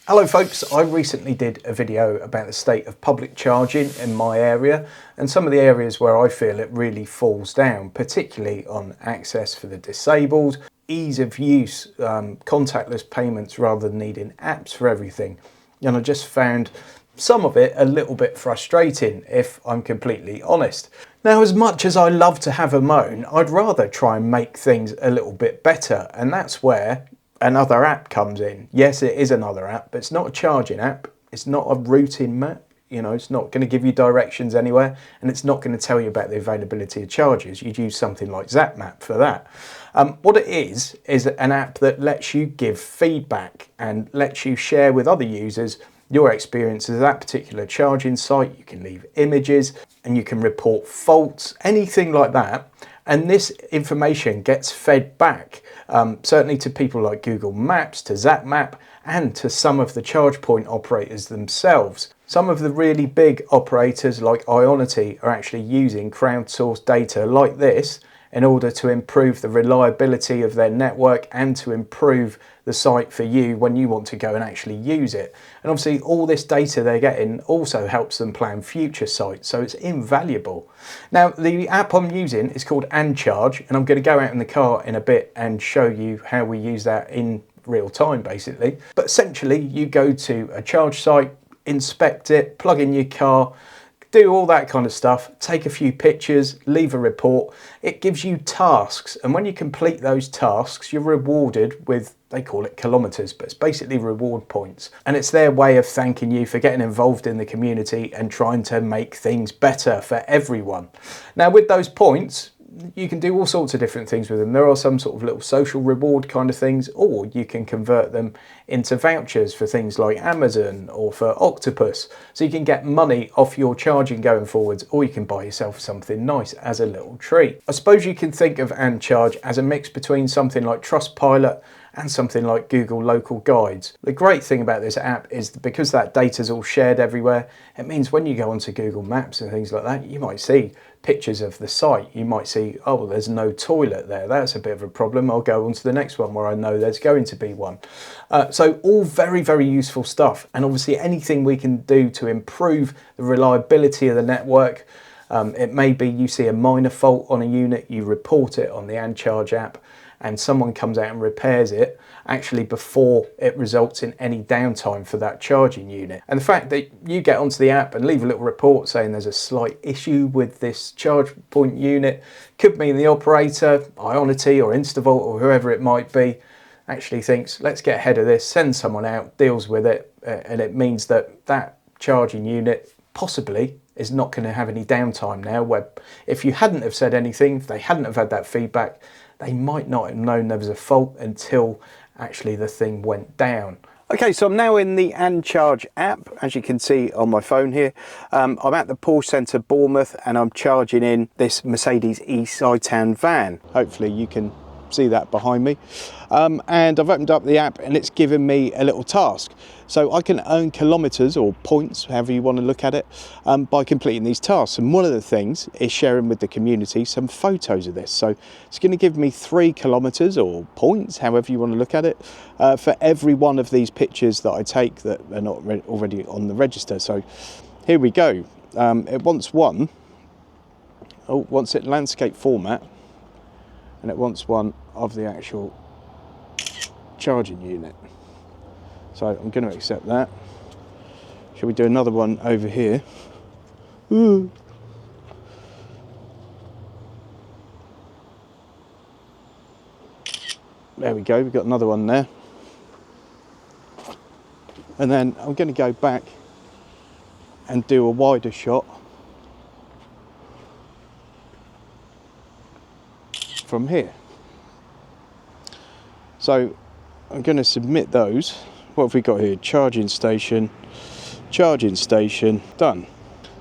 Hello folks, I recently did a video about the state of public charging in my area and some of the areas where I feel it really falls down, particularly on access for the disabled, ease of use, contactless payments rather than needing apps for everything. And I just found some of it a little bit frustrating, if I'm completely honest. Now, as much as I love to have a moan, I'd rather try and make things a little bit better, and that's where another app comes in. Yes, it is another app, but it's not a charging app. It's not a routing map. You know, it's not going to give you directions anywhere, and it's not going to tell you about the availability of charges. You'd use something like ZapMap for that. What it is an app that lets you give feedback and lets you share with other users your experience of that particular charging site. You can leave images and you can report faults, anything like that. And this information gets fed back, certainly to people like Google Maps, to ZapMap, and to some of the charge point operators themselves. Some of the really big operators like 𝘼𝙁𝙁𝙁𝙁 are actually using crowdsourced data like this in order to improve the reliability of their network and to improve the site for you when you want to go and actually use it. And obviously all this data they're getting also helps them plan future sites, so it's invaluable. Now, the app I'm using is called 𝑘𝙗𝙉𝙁𝙁, and I'm going to go out in the car in a bit and show you how we use that in real time basically. But essentially you go to a charge site, inspect it, plug in your car, do all that kind of stuff, take a few pictures, leave a report. It gives you tasks, and when you complete those tasks, you're rewarded with, they call it kilometers, but it's basically reward points. And it's their way of thanking you for getting involved in the community and trying to make things better for everyone. Now, with those points, you can do all sorts of different things with them. There are some sort of little social reward kind of things, or you can convert them into vouchers for things like Amazon or for Octopus. So you can get money off your charging going forwards, or you can buy yourself something nice as a little treat. I suppose you can think of 𝑘𝙗𝙉𝙁𝙁 as a mix between something like Trustpilot and something like Google Local Guides. The great thing about this app is because that data is all shared everywhere, it means when you go onto Google Maps and things like that, you might see pictures of the site. You might see, oh, well, there's no toilet there. That's a bit of a problem. I'll go on to the next one where I know there's going to be one. So all very, very useful stuff. And obviously anything we can do to improve the reliability of the network. It may be you see a minor fault on a unit, you report it on the 𝑘𝙗𝙉𝙁𝙁 app, and someone comes out and repairs it actually before it results in any downtime for that charging unit. And the fact that you get onto the app and leave a little report saying there's a slight issue with this charge point unit could mean the operator, 𝘼𝙁𝙁𝙁𝙁 or Instavolt or whoever it might be, actually thinks, let's get ahead of this, send someone out, deals with it, and it means that that charging unit possibly is not going to have any downtime now, where if you hadn't have said anything, if they hadn't have had that feedback, they might not have known there was a fault until actually the thing went down. Okay, so I'm now in the 𝑘𝙗𝙉𝙁𝙁 app, as you can see on my phone here. I'm at the Porsche Centre Bournemouth and I'm charging in this Mercedes 𝑘𝙗𝙉𝙁 van. Hopefully you can see that behind me. And I've opened up the app and it's given me a little task. So I can earn kilometers or points, however you want to look at it, by completing these tasks. And one of the things is sharing with the community some photos of this. So it's going to give me 3 kilometers or points, however you want to look at it, for every one of these pictures that I take that are not already on the register. So here we go. It wants one. Oh, wants it landscape format. And it wants one of the actual charging unit. So I'm going to accept that. Shall we do another one over here? Ooh. There we go, we've got another one there. And then I'm going to go back and do a wider shot from here. So I'm going to submit those. What have we got here? Charging station, done.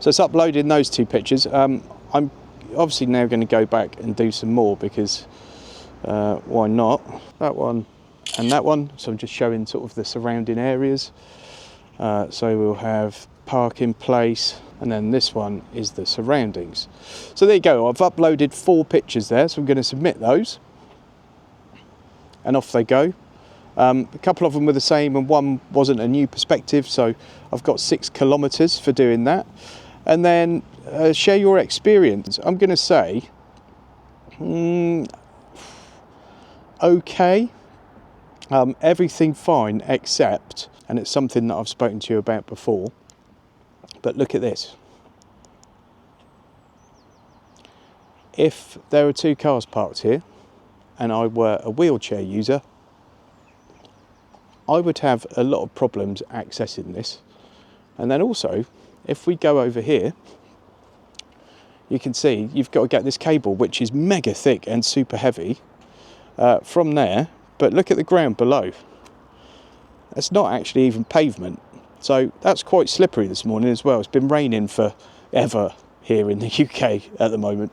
So it's uploading those 2 pictures. I'm obviously now going to go back and do some more because why not? That one and that one. So I'm just showing sort of the surrounding areas. So we'll have parking place, and then this one is the surroundings. So there you go. I've uploaded 4 pictures there, so I'm going to submit those and off they go. A couple of them were the same and one wasn't a new perspective, so I've got 6 kilometers for doing that. And then share your experience. I'm going to say okay, everything fine except, and it's something that I've spoken to you about before, but look at this. If there were 2 cars parked here and I were a wheelchair user, I would have a lot of problems accessing this. And then also, if we go over here, you can see you've got to get this cable, which is mega thick and super heavy, from there. But look at the ground below. It's not actually even pavement. So that's quite slippery this morning as well. It's been raining forever here in the UK at the moment.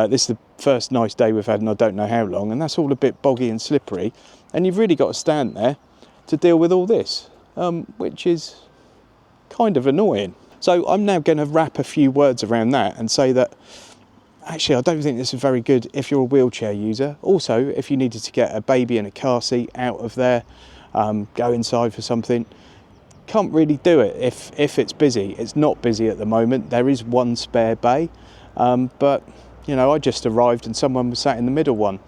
This is the first nice day we've had in I don't know how long, and that's all a bit boggy and slippery. And you've really got to stand there to deal with all this, which is kind of annoying. So I'm now going to wrap a few words around that and say that actually I don't think this is very good if you're a wheelchair user. Also, if you needed to get a baby in a car seat out of there, go inside for something, can't really do it if it's busy. It's not busy at the moment. There is one spare bay, but you know, I just arrived and someone was sat in the middle one,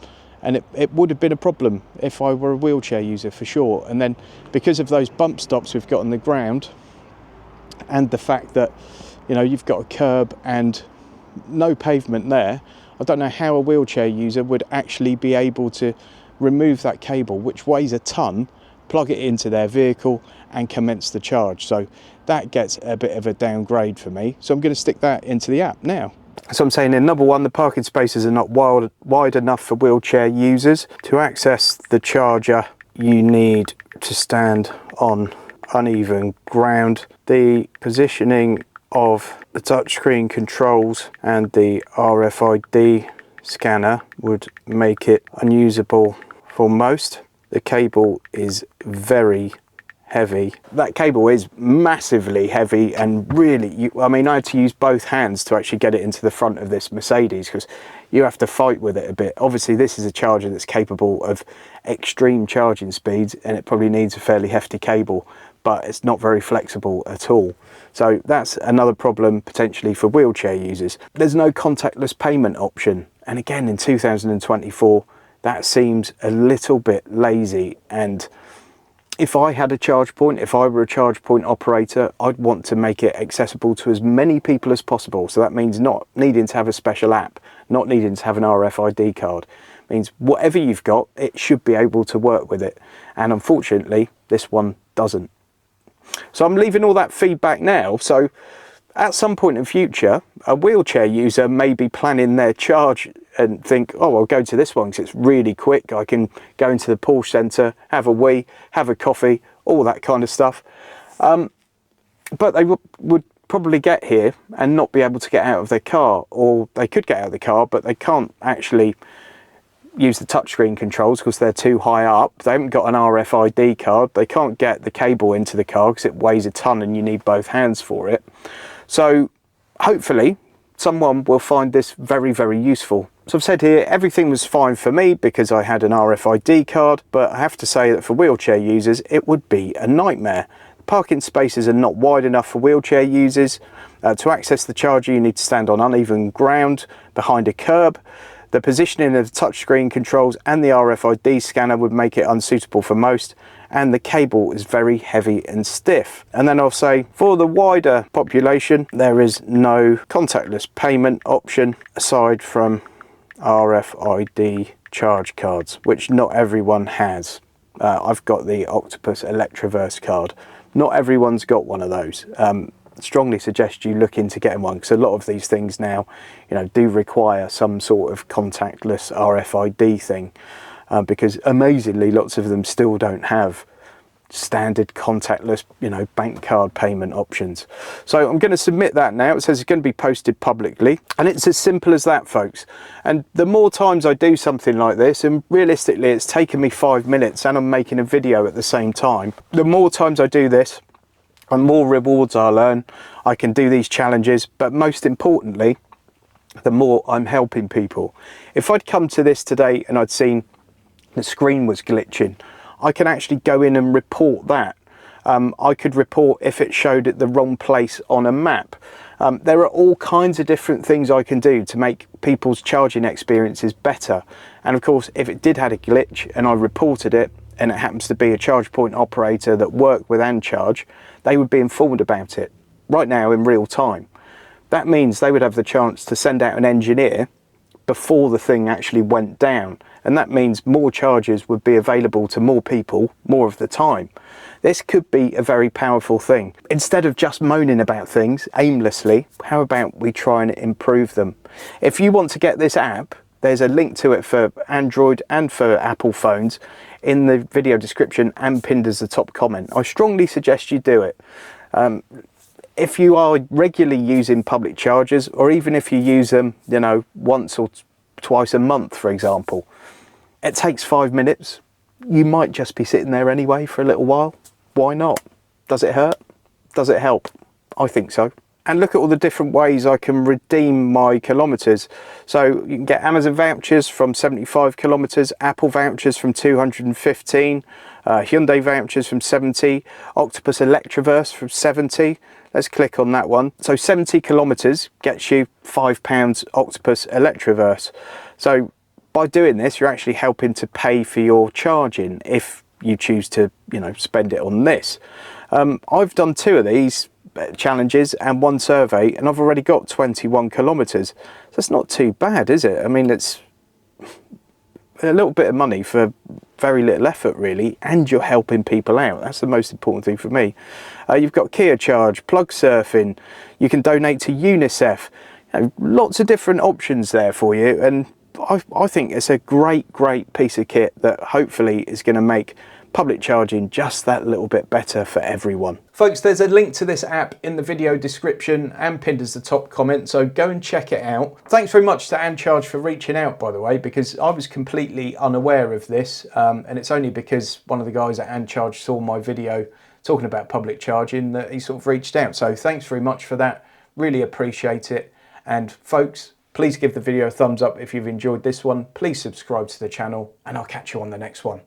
and it would have been a problem if I were a wheelchair user for sure. And then because of those bump stops we've got on the ground, and the fact that, you know, you've got a curb and no pavement there, I don't know how a wheelchair user would actually be able to remove that cable, which weighs a ton, plug it into their vehicle and commence the charge. So that gets a bit of a downgrade for me. So I'm going to stick that into the app now. So I'm saying in number 1, the parking spaces are not wide enough for wheelchair users. To access the charger, you need to stand on uneven ground. The positioning of the touchscreen controls and the RFID scanner would make it unusable for most. The cable is very heavy. That cable is massively heavy, and really, I mean, I had to use both hands to actually get it into the front of this Mercedes, because you have to fight with it a bit. Obviously, this is a charger that's capable of extreme charging speeds, and it probably needs a fairly hefty cable, but it's not very flexible at all. So that's another problem potentially for wheelchair users. There's no contactless payment option, and again in 2024 that seems a little bit lazy. And if I had a charge point, if I were a charge point operator, I'd want to make it accessible to as many people as possible. So that means not needing to have a special app, not needing to have an RFID card. It means whatever you've got, it should be able to work with it. And unfortunately, this one doesn't. So I'm leaving all that feedback now. So at some point in future, a wheelchair user may be planning their charge and think, oh, I'll go to this one because it's really quick. I can go into the Porsche Centre, have a wee, have a coffee, all that kind of stuff. But they would probably get here and not be able to get out of their car, or they could get out of the car, but they can't actually use the touchscreen controls because they're too high up. They haven't got an RFID card. They can't get the cable into the car because it weighs a ton and you need both hands for it. So hopefully someone will find this very, very useful. So I've said here, everything was fine for me because I had an RFID card, but I have to say that for wheelchair users, it would be a nightmare. The parking spaces are not wide enough for wheelchair users. To access the charger, you need to stand on uneven ground behind a curb. The positioning of the touchscreen controls and the RFID scanner would make it unsuitable for most, and the cable is very heavy and stiff. And then I'll say, for the wider population, there is no contactless payment option aside from RFID charge cards, which not everyone has. I've got the Octopus Electroverse card. Not everyone's got one of those. Strongly suggest you look into getting one, because a lot of these things now, you know, do require some sort of contactless RFID thing, because amazingly lots of them still don't have standard contactless, you know, bank card payment options. So I'm going to submit that now. It says it's going to be posted publicly, and it's as simple as that, folks. And the more times I do something like this, and realistically it's taken me 5 minutes and I'm making a video at the same time, the more times I do this, and more rewards I'll earn. I can do these challenges, but most importantly, the more I'm helping people. If I'd come to this today and I'd seen the screen was glitching, I can actually go in and report that. I could report if it showed at the wrong place on a map. There are all kinds of different things I can do to make people's charging experiences better. And of course, if it did have a glitch and I reported it, and it happens to be a charge point operator that worked with 𝑘, they would be informed about it right now in real time. That means they would have the chance to send out an engineer before the thing actually went down. And that means more chargers would be available to more people more of the time. This could be a very powerful thing. Instead of just moaning about things aimlessly, how about we try and improve them? If you want to get this app, there's a link to it for Android and for Apple phones in the video description and pinned as the top comment. I strongly suggest you do it. If you are regularly using public chargers, or even if you use them, you know, once or twice a month, for example, it takes 5 minutes. You might just be sitting there anyway for a little while. Why not? Does it hurt? Does it help? I think so. And look at all the different ways I can redeem my kilometers. So you can get Amazon vouchers from 75 kilometers, Apple vouchers from 215, Hyundai vouchers from 70, Octopus Electroverse from 70. Let's click on that one. So 70 kilometers gets you £5 Octopus Electroverse. So by doing this, you're actually helping to pay for your charging if you choose to, you know, spend it on this. I've done 2 of these challenges and 1 survey, and I've already got 21 kilometers. That's not too bad, is it? I mean, it's a little bit of money for very little effort, really, and you're helping people out. That's the most important thing for me. You've got Kia Charge, plug surfing, you can donate to UNICEF. You know, lots of different options there for you, and I think it's a great piece of kit that hopefully is going to make public charging just that little bit better for everyone. Folks, there's a link to this app in the video description and pinned as the top comment, so go and check it out. Thanks very much to 𝑘 for reaching out, by the way, because I was completely unaware of this, and it's only because one of the guys at 𝑘 saw my video talking about public charging that he sort of reached out. So thanks very much for that, really appreciate it. And folks, please give the video a thumbs up if you've enjoyed this one. Please subscribe to the channel, and I'll catch you on the next one.